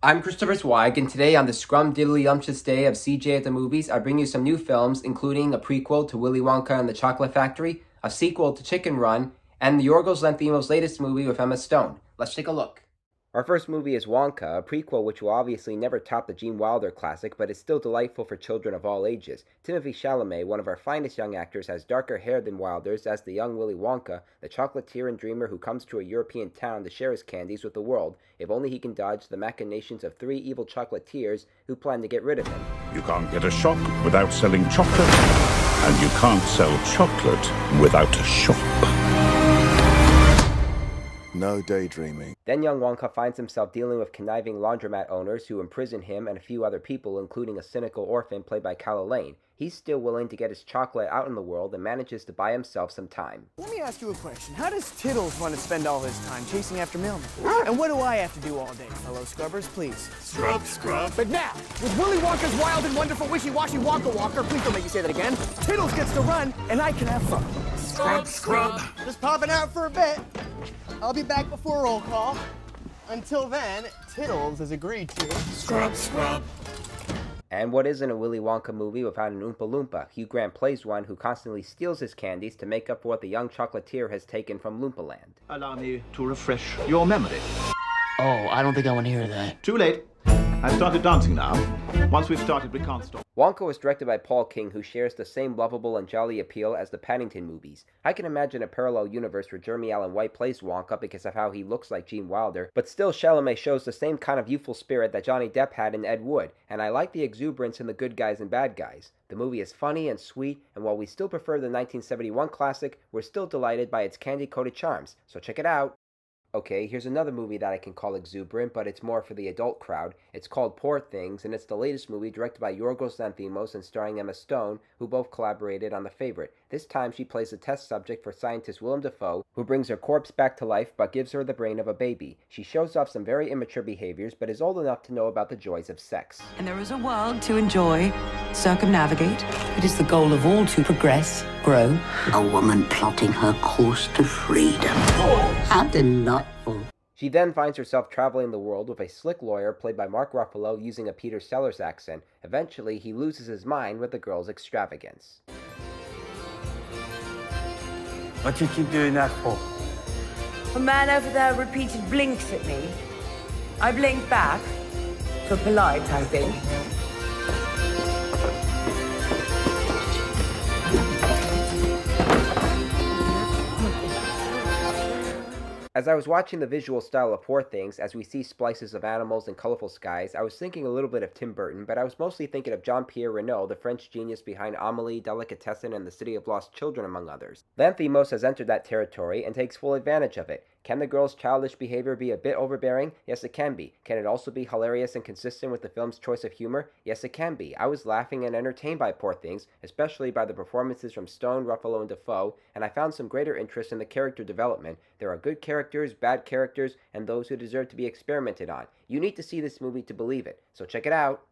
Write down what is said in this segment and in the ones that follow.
I'm Christopher Zweig, and today on the scrum-diddly-umptious day of CJ at the Movies, I bring you some new films, including a prequel to Willy Wonka and the Chocolate Factory, a sequel to Chicken Run, and the Yorgos Lanthimos' latest movie with Emma Stone. Let's take a look. Our first movie is Wonka, a prequel which will obviously never top the Gene Wilder classic, but is still delightful for children of all ages. Timothee Chalamet, one of our finest young actors, has darker hair than Wilder's as the young Willy Wonka, the chocolatier and dreamer who comes to a European town to share his candies with the world, if only he can dodge the machinations of three evil chocolatiers who plan to get rid of him. You can't get a shop without selling chocolate, and you can't sell chocolate without a shop. No daydreaming. Then young Wonka finds himself dealing with conniving laundromat owners who imprison him and a few other people, including a cynical orphan played by Calla. He's still willing to get his chocolate out in the world and manages to buy himself some time. Let me ask you a question. How does Tiddles want to spend all his time chasing after mailmen? And what do I have to do all day, fellow scrubbers, please? Scrub. But now, with Willy Wonka's wild and wonderful wishy-washy Wonka Walker, please don't make me say that again, Tiddles gets to run, and I can have fun. Scrub. Just popping out for a bit. I'll be back before roll call. Until then, Tiddles has agreed to... Scrub. And what isn't a Willy Wonka movie without an Oompa Loompa? Hugh Grant plays one who constantly steals his candies to make up for what the young chocolatier has taken from Loompa Land. Allow me to refresh your memory. Oh, I don't think I want to hear that. Too late. I've started dancing now. Once we've started, we can't stop. Wonka was directed by Paul King, who shares the same lovable and jolly appeal as the Paddington movies. I can imagine a parallel universe where Jeremy Allen White plays Wonka because of how he looks like Gene Wilder, but still Chalamet shows the same kind of youthful spirit that Johnny Depp had in Ed Wood, and I like the exuberance in the good guys and bad guys. The movie is funny and sweet, and while we still prefer the 1971 classic, we're still delighted by its candy-coated charms, so check it out. Okay, here's another movie that I can call exuberant, but it's more for the adult crowd. It's called Poor Things, and it's the latest movie directed by Yorgos Lanthimos and starring Emma Stone, who both collaborated on The Favorite. This time she plays a test subject for scientist Willem Dafoe, who brings her corpse back to life but gives her the brain of a baby. She shows off some very immature behaviors, but is old enough to know about the joys of sex. And there is a world to enjoy, circumnavigate. It is the goal of all to progress, grow. A woman plotting her course to freedom. How delightful. She then finds herself traveling the world with a slick lawyer played by Mark Ruffalo using a Peter Sellers accent. Eventually, he loses his mind with the girl's extravagance. What you keep doing that for? A man over there repeated blinks at me. I blinked back. For polite, I think. As I was watching the visual style of Poor Things, as we see splices of animals and colorful skies, I was thinking a little bit of Tim Burton, but I was mostly thinking of Jean-Pierre Renoir, the French genius behind Amélie, Delicatessen, and The City of Lost Children, among others. Lanthimos has entered that territory and takes full advantage of it. Can the girl's childish behavior be a bit overbearing? Yes, it can be. Can it also be hilarious and consistent with the film's choice of humor? Yes, it can be. I was laughing and entertained by Poor Things, especially by the performances from Stone, Ruffalo, and Dafoe, and I found some greater interest in the character development. There are good characters, bad characters, and those who deserve to be experimented on. You need to see this movie to believe it, so check it out.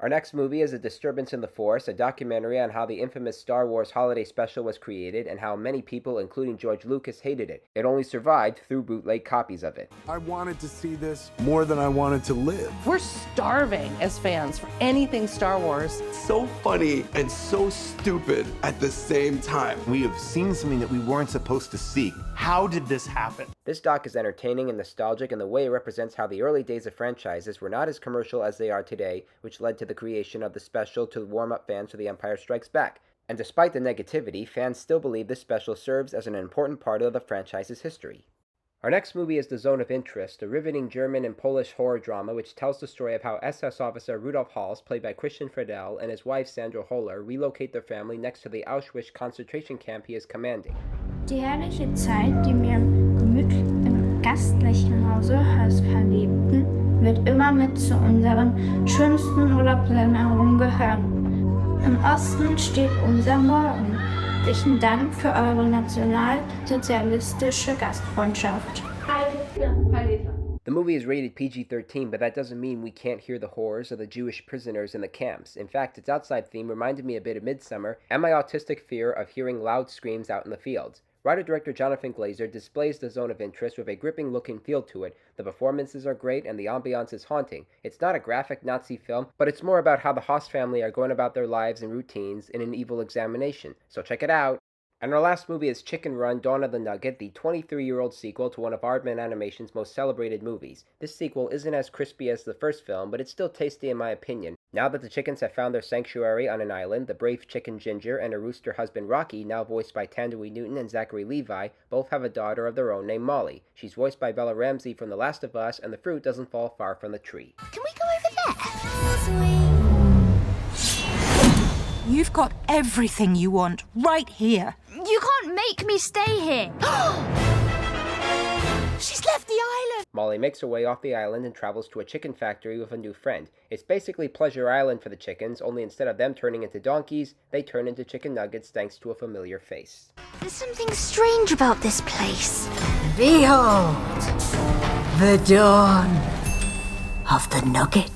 Our next movie is A Disturbance in the Force, a documentary on how the infamous Star Wars holiday special was created and how many people, including George Lucas, hated it. It only survived through bootleg copies of it. I wanted to see this more than I wanted to live. We're starving as fans for anything Star Wars. So funny and so stupid at the same time. We have seen something that we weren't supposed to see. How did this happen? This doc is entertaining and nostalgic in the way it represents how the early days of franchises were not as commercial as they are today, which led to the creation of the special to warm up fans for The Empire Strikes Back. And despite the negativity, fans still believe this special serves as an important part of the franchise's history. Our next movie is The Zone of Interest, a riveting German and Polish horror drama which tells the story of how SS officer Rudolf Hals, played by Christian Friedel, and his wife Sandra relocate their family next to the Auschwitz concentration camp he is commanding. Die herrliche Zeit, die wir im gastlichen Hause verlebten, wird immer mit zu unseren schönsten Urlaubserinnerungen gehören. Im Osten steht unser Morgen. Herzlichen Dank für eure nationalsozialistische Gastfreundschaft. The movie is rated PG-13, but that doesn't mean we can't hear the horrors of the Jewish prisoners in the camps. In fact, its outside theme reminded me a bit of Midsummer and my autistic fear of hearing loud screams out in the fields. Writer-director Jonathan Glazer displays the zone of interest with a gripping look and feel to it. The performances are great and the ambiance is haunting. It's not a graphic Nazi film, but it's more about how the Haas family are going about their lives and routines in an evil examination. So check it out. And our last movie is Chicken Run: Dawn of the Nugget, the 23-year-old sequel to one of Aardman Animation's most celebrated movies. This sequel isn't as crispy as the first film, but it's still tasty in my opinion. Now that the chickens have found their sanctuary on an island, the brave chicken Ginger and her rooster husband Rocky, now voiced by Thandiwe Newton and Zachary Levi, both have a daughter of their own named Molly. She's voiced by Bella Ramsey from The Last of Us, and the fruit doesn't fall far from the tree. Can we go over there? You've got everything you want right here. You can't make me stay here. She's left the island. Molly makes her way off the island and travels to a chicken factory with a new friend. It's basically Pleasure Island for the chickens, only instead of them turning into donkeys, they turn into chicken nuggets thanks to a familiar face. There's something strange about this place. Behold, the dawn of the Nugget.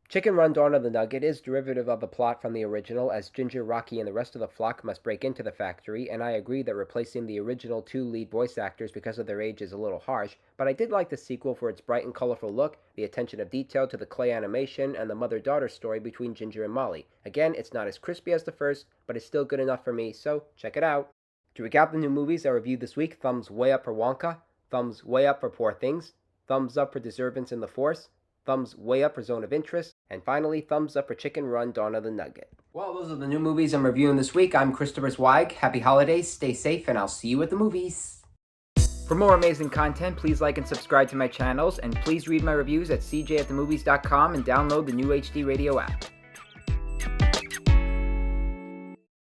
Chicken Run: Dawn of the Nugget is derivative of the plot from the original, as Ginger, Rocky, and the rest of the flock must break into the factory, and I agree that replacing the original two lead voice actors because of their age is a little harsh, but I did like the sequel for its bright and colorful look, the attention of detail to the clay animation, and the mother-daughter story between Ginger and Molly. Again, it's not as crispy as the first, but it's still good enough for me, so check it out. To recap the new movies I reviewed this week, thumbs way up for Wonka, thumbs way up for Poor Things, thumbs up for Disturbance in the Force, thumbs way up for Zone of Interest, and finally, thumbs up for Chicken Run: Dawn of the Nugget. Well, those are the new movies I'm reviewing this week. I'm Christopher Zweig. Happy holidays, stay safe, and I'll see you at the movies. For more amazing content, please like and subscribe to my channels, and please read my reviews at cjatthemovies.com and download the new HD Radio app.